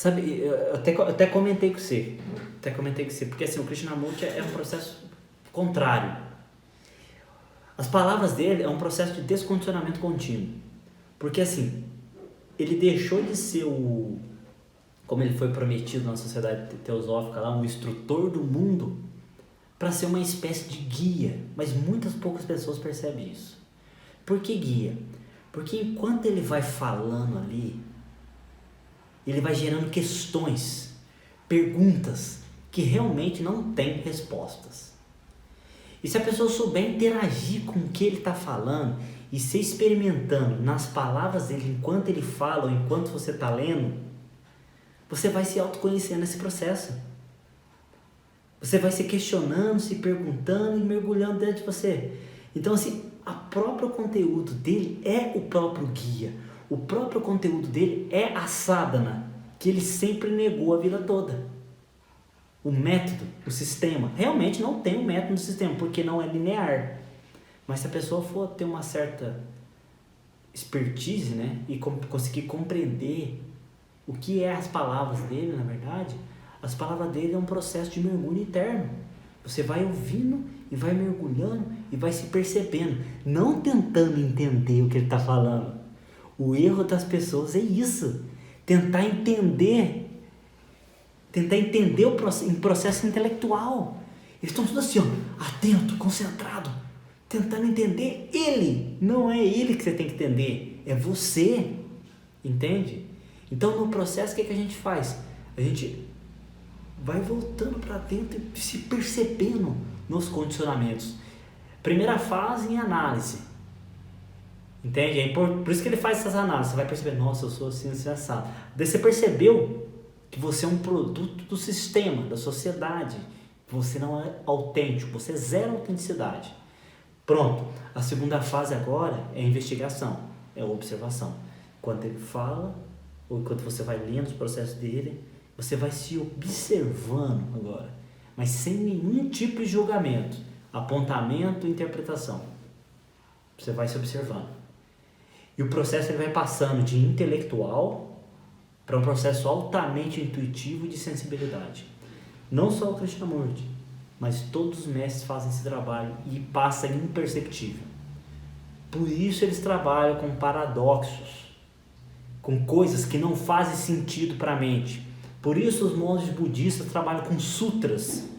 Sabe, eu até comentei com você. Porque assim, o Krishnamurti é um processo contrário. As palavras dele é um processo de descondicionamento contínuo. Porque assim, ele deixou de ser como ele foi prometido na sociedade teosófica lá, um instrutor do mundo, para ser uma espécie de guia. Mas muitas poucas pessoas percebem isso. Por que guia? Porque enquanto ele vai falando ali, ele vai gerando questões, perguntas que realmente não têm respostas. E se a pessoa souber interagir com o que ele está falando e se experimentando nas palavras dele enquanto ele fala ou enquanto você está lendo, você vai se autoconhecendo nesse processo. Você vai se questionando, se perguntando e mergulhando dentro de você. Então, assim, o próprio conteúdo dele é o próprio guia. O próprio conteúdo dele é a sadhana, que ele sempre negou a vida toda. O método, o sistema. Realmente não tem um método no sistema, porque não é linear. Mas se a pessoa for ter uma certa expertise, né, e conseguir compreender o que é as palavras dele, na verdade, as palavras dele é um processo de mergulho interno. Você vai ouvindo e vai mergulhando e vai se percebendo, não tentando entender o que ele está falando. O erro das pessoas é isso, tentar entender o processo intelectual. Eles estão tudo assim, ó, atento, concentrado, tentando entender ele. Não é ele que você tem que entender, é você, entende? Então no processo o que a gente faz? A gente vai voltando para dentro e se percebendo nos condicionamentos. Primeira fase em análise, entende? Por isso que ele faz essas análises. Você vai perceber, nossa, eu sou assim, assado. Daí você percebeu que você é um produto do sistema, da sociedade. Você não é autêntico, você é zero autenticidade. Pronto, a segunda fase agora é a investigação, é a observação. Quando ele fala, ou enquanto você vai lendo os processos dele, você vai se observando agora, mas sem nenhum tipo de julgamento, apontamento e interpretação. Você vai se observando. E o processo ele vai passando de intelectual para um processo altamente intuitivo e de sensibilidade. Não só o Krishnamurti, mas todos os mestres fazem esse trabalho e passa imperceptível. Por isso eles trabalham com paradoxos, com coisas que não fazem sentido para a mente. Por isso os monges budistas trabalham com sutras,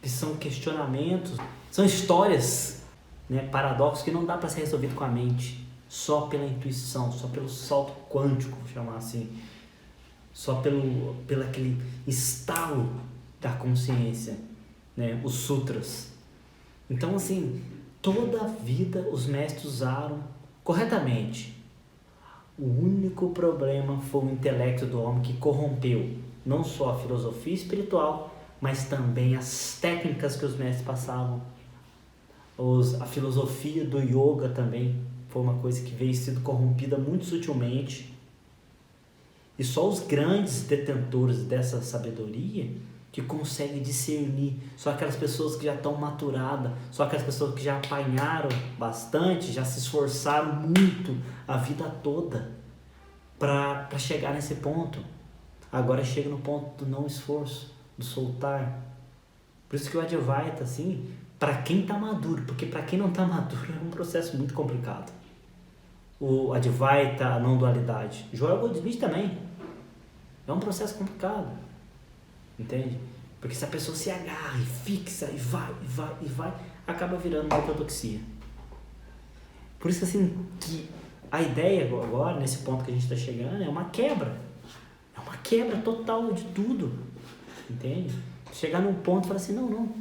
que são questionamentos, são histórias, né, paradoxos que não dá para ser resolvido com a mente, só pela intuição, só pelo salto quântico, vou chamar assim, só pelo aquele estalo da consciência, né, os sutras. Então assim, toda a vida os mestres usaram corretamente. O único problema foi o intelecto do homem que corrompeu não só a filosofia espiritual, mas também as técnicas que os mestres passavam. A filosofia do yoga também foi uma coisa que veio sendo corrompida muito sutilmente. E só os grandes detentores dessa sabedoria que conseguem discernir, só aquelas pessoas que já estão maturadas, só aquelas pessoas que já apanharam bastante, já se esforçaram muito a vida toda para chegar nesse ponto. Agora chega no ponto do não esforço, do soltar. Por isso que o Advaita, assim, para quem está maduro, porque para quem não está maduro é um processo muito complicado. O Advaita, a não dualidade. Joel Goldsmith também. É um processo complicado. Entende? Porque se a pessoa se agarra e fixa e vai, acaba virando uma ortodoxia. Por isso assim, que a ideia agora, nesse ponto que a gente está chegando, é uma quebra. É uma quebra total de tudo. Entende? Chegar num ponto e falar assim, não.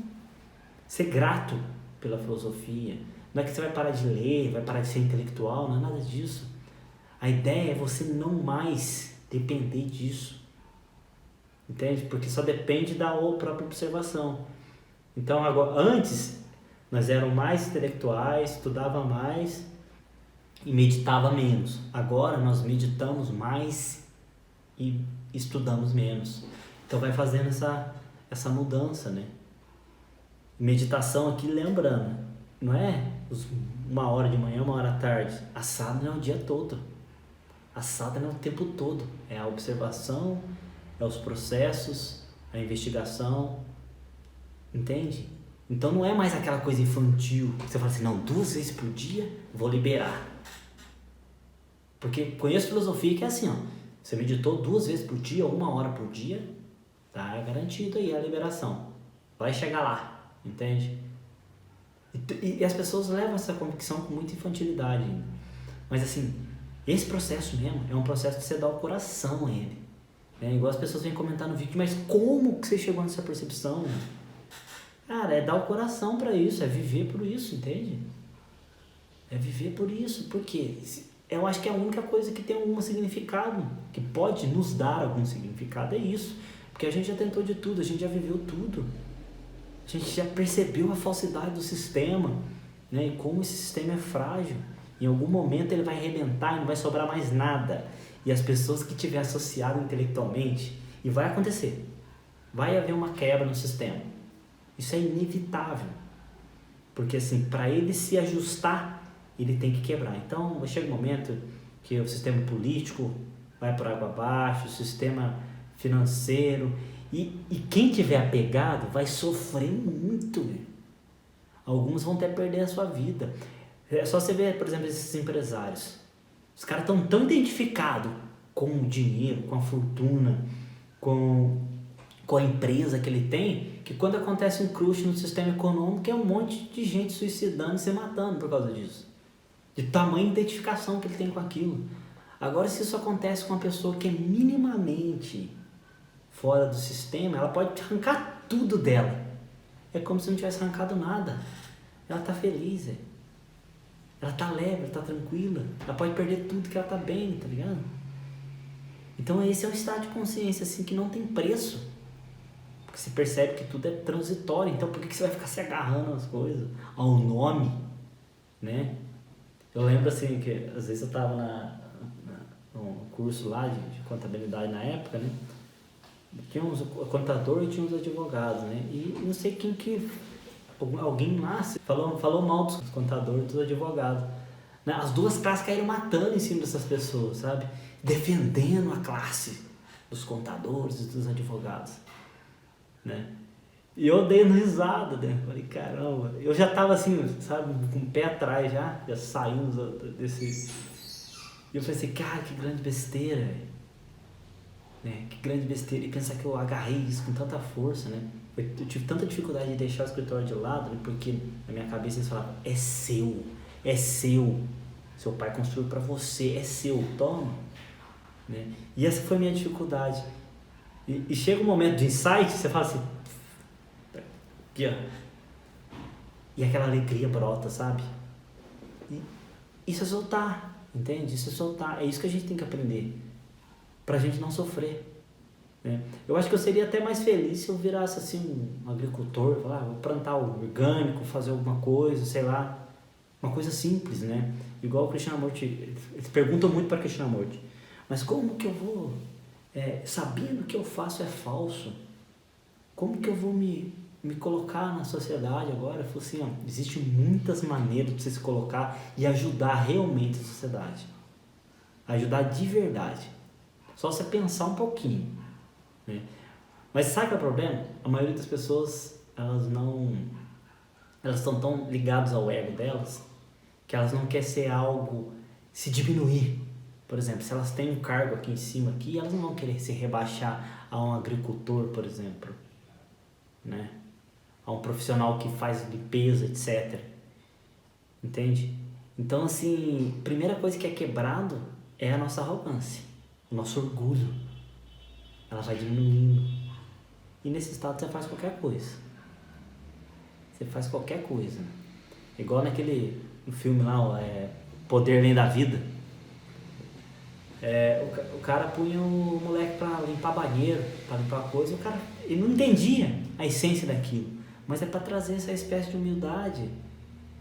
Ser grato pela filosofia. Não é que você vai parar de ler, vai parar de ser intelectual, não é nada disso. A ideia é você não mais depender disso. Entende? Porque só depende da própria observação. Então, agora, antes, nós éramos mais intelectuais, estudava mais e meditava menos. Agora, nós meditamos mais e estudamos menos. Então, vai fazendo essa mudança, né? Meditação aqui, lembrando, não é uma hora de manhã, uma hora à tarde. A sadhana é o dia todo. A sadhana é o tempo todo. É a observação, é os processos, a investigação, entende? Então não é mais aquela coisa infantil, que você fala assim, não, 2 vezes por dia, vou liberar. Porque conheço filosofia que é assim, ó, você meditou 2 vezes por dia, 1 hora por dia, tá garantido aí a liberação. Vai chegar lá, entende? E as pessoas levam essa convicção com muita infantilidade ainda. Mas assim, esse processo mesmo é um processo de você dar o coração a ele. Igual as pessoas vêm comentar no vídeo, mas como que você chegou nessa percepção? Cara, é dar o coração pra isso, é viver por isso, entende? É viver por isso, porque eu acho que é a única coisa que tem algum significado, que pode nos dar algum significado, é isso. Porque a gente já tentou de tudo, a gente já viveu tudo. A gente já percebeu a falsidade do sistema, né? E como esse sistema é frágil. Em algum momento ele vai arrebentar e não vai sobrar mais nada. E as pessoas que tiver associado intelectualmente, e vai acontecer, vai haver uma quebra no sistema. Isso é inevitável. Porque assim, para ele se ajustar, ele tem que quebrar. Então chega um momento que o sistema político vai por água abaixo, o sistema financeiro, e quem tiver apegado vai sofrer muito. Alguns vão até perder a sua vida. É só você ver, por exemplo, esses empresários. Os caras estão tão identificados com o dinheiro, com a fortuna, com a empresa que ele tem, que quando acontece um crush no sistema econômico, é um monte de gente suicidando e se matando por causa disso. De tamanha identificação que ele tem com aquilo. Agora, se isso acontece com uma pessoa que é minimamente fora do sistema, ela pode arrancar tudo dela. É como se não tivesse arrancado nada. Ela está feliz, ela está leve, ela está tranquila. Ela pode perder tudo que ela está bem, tá ligado? Então esse é um estado de consciência assim, que não tem preço. Porque você percebe que tudo é transitório. Então por que você vai ficar se agarrando às coisas, ao nome, né? Eu lembro assim que às vezes eu estava num curso lá de contabilidade na época, né? Tinha uns contadores e tinha uns advogados, né? E não sei quem que... Alguém lá falou mal dos contadores e dos advogados. Né? As duas classes caíram matando em cima dessas pessoas, sabe? Defendendo a classe dos contadores e dos advogados. Né? E eu dei risada, né? Falei, caramba. Eu já tava assim, sabe? Com o pé atrás já saindo desse... E eu falei assim, cara, que grande besteira, velho. Né? Que grande besteira. E pensar que eu agarrei isso com tanta força, né? Eu tive tanta dificuldade de deixar o escritório de lado, né? Porque na minha cabeça eles falavam, é seu. Seu pai construiu para você, é seu, toma. Né? E essa foi a minha dificuldade. E chega um momento de insight, você fala assim, aqui, ó. E aquela alegria brota, sabe? E isso é soltar, entende? Isso é soltar, é isso que a gente tem que aprender. Pra gente não sofrer. Né? Eu acho que eu seria até mais feliz se eu virasse assim um agricultor, vou plantar orgânico, fazer alguma coisa, sei lá, uma coisa simples, né? Igual o Krishnamurti, eles perguntam muito para Krishnamurti, mas como que eu vou, sabendo que eu faço é falso, como que eu vou me colocar na sociedade agora? Eu falo assim, ó, existem muitas maneiras de você se colocar e ajudar realmente a sociedade, ajudar de verdade, só você pensar um pouquinho. Né? Mas sabe qual é o problema? A maioria das pessoas, elas estão tão ligadas ao ego delas que elas não querem ser algo, se diminuir. Por exemplo, se elas têm um cargo aqui em cima, elas não vão querer se rebaixar a um agricultor, por exemplo, né? A um profissional que faz limpeza, etc. Entende? Então, assim, a primeira coisa que é quebrado é a nossa arrogância, o nosso orgulho. Ela vai diminuindo. E nesse estado você faz qualquer coisa. Você faz qualquer coisa. Igual no filme lá, Poder Além da Vida. O cara punha o moleque pra limpar banheiro, pra limpar coisa. O cara, ele não entendia a essência daquilo. Mas é pra trazer essa espécie de humildade.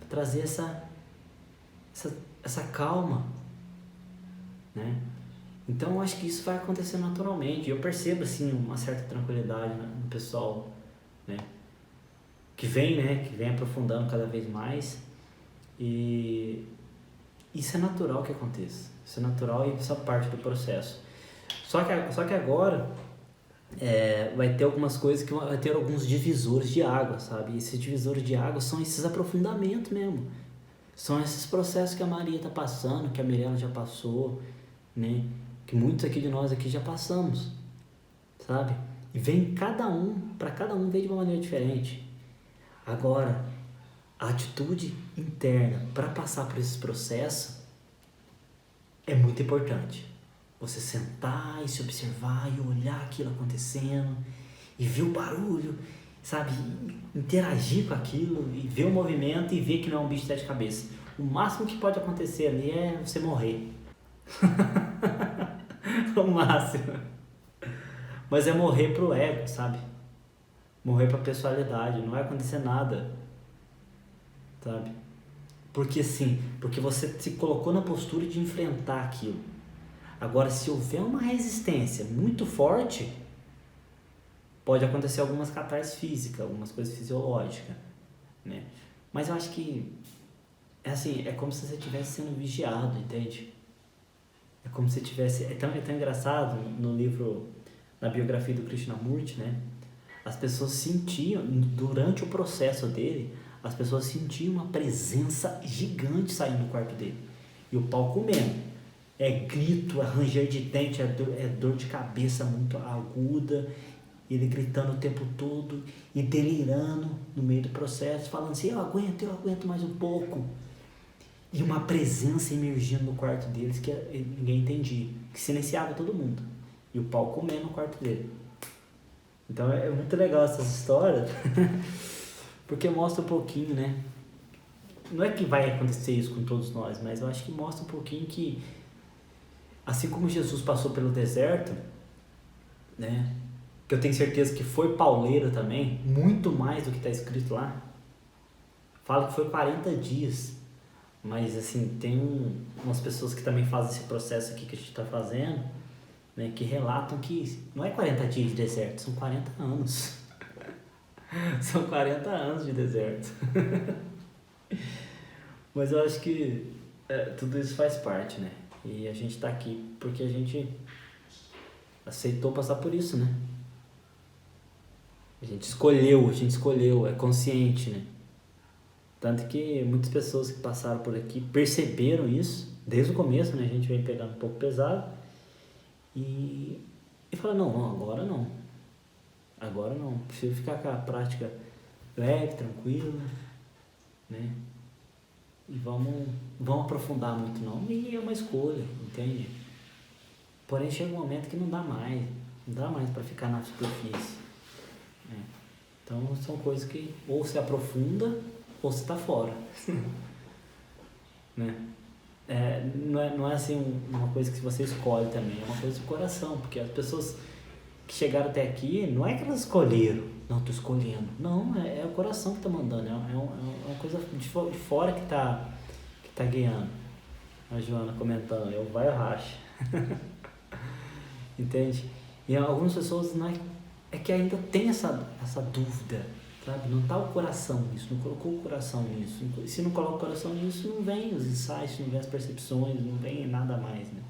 Pra trazer essa calma. Né? Então eu acho que isso vai acontecer naturalmente. Eu percebo assim uma certa tranquilidade no pessoal, né? Que vem aprofundando cada vez mais. E isso é natural que aconteça. Isso é natural e isso é parte do processo. Só que agora vai ter algumas coisas que vai ter alguns divisores de água, sabe? E esses divisores de água são esses aprofundamentos mesmo. São esses processos que a Maria está passando, que a Mirella já passou, né? Que muitos aqui de nós aqui já passamos, sabe? E vem para cada um vem de uma maneira diferente. Agora, a atitude interna para passar por esses processos é muito importante. Você sentar e se observar e olhar aquilo acontecendo e ver o barulho, sabe? Interagir com aquilo e ver o movimento e ver que não é um bicho de sete cabeças. O máximo que pode acontecer ali é você morrer. O máximo. Mas é morrer pro ego, sabe? Morrer pra personalidade. Não vai acontecer nada, sabe? Porque sim, porque você se colocou na postura de enfrentar aquilo. Agora, se houver uma resistência muito forte, pode acontecer algumas catarses físicas, algumas coisas fisiológicas, né? Mas eu acho que é assim, é como se você estivesse sendo vigiado, entende? É como se tivesse... É tão engraçado no livro, na biografia do Krishnamurti, né? As pessoas sentiam, durante o processo dele, as pessoas sentiam uma presença gigante saindo do quarto dele. E o pau comendo. É grito, é ranger de dente, é dor de cabeça muito aguda. Ele gritando o tempo todo e delirando no meio do processo, falando assim, eu aguento mais um pouco. E uma presença emergindo no quarto deles que ninguém entendia, que silenciava todo mundo. E o pau comendo no quarto dele. Então é muito legal essas histórias, porque mostra um pouquinho, né? Não é que vai acontecer isso com todos nós, mas eu acho que mostra um pouquinho que, assim como Jesus passou pelo deserto, né? Que eu tenho certeza que foi pauleiro também, muito mais do que está escrito lá. Fala que foi 40 dias, mas assim, tem umas pessoas que também fazem esse processo aqui que a gente está fazendo, né, que relatam que não é 40 dias de deserto, são 40 anos. São 40 anos de deserto. Mas eu acho que tudo isso faz parte, né? E a gente tá aqui porque a gente aceitou passar por isso, né? A gente escolheu, é consciente, né? Tanto que muitas pessoas que passaram por aqui perceberam isso desde o começo, né? A gente vem pegando um pouco pesado e fala, não, agora não, prefiro ficar com a prática leve, tranquila, né? E vamos aprofundar muito não, e é uma escolha, entende? Porém chega um momento que não dá mais para ficar na superfície, né? Então são coisas que ou se aprofunda ou você tá fora. Né? Não é assim uma coisa que você escolhe também, é uma coisa do coração, porque as pessoas que chegaram até aqui, não é que elas escolheram, não, tô escolhendo, não, é o coração que tá mandando, é uma coisa de fora que tá guiando. A Joana comentando, eu vai ou racha. Entende? E algumas pessoas não é que ainda tem essa dúvida, sabe? Não tá o coração nisso, não colocou o coração nisso. Se não coloca o coração nisso, não vem os insights, não vem as percepções, não vem nada mais, né?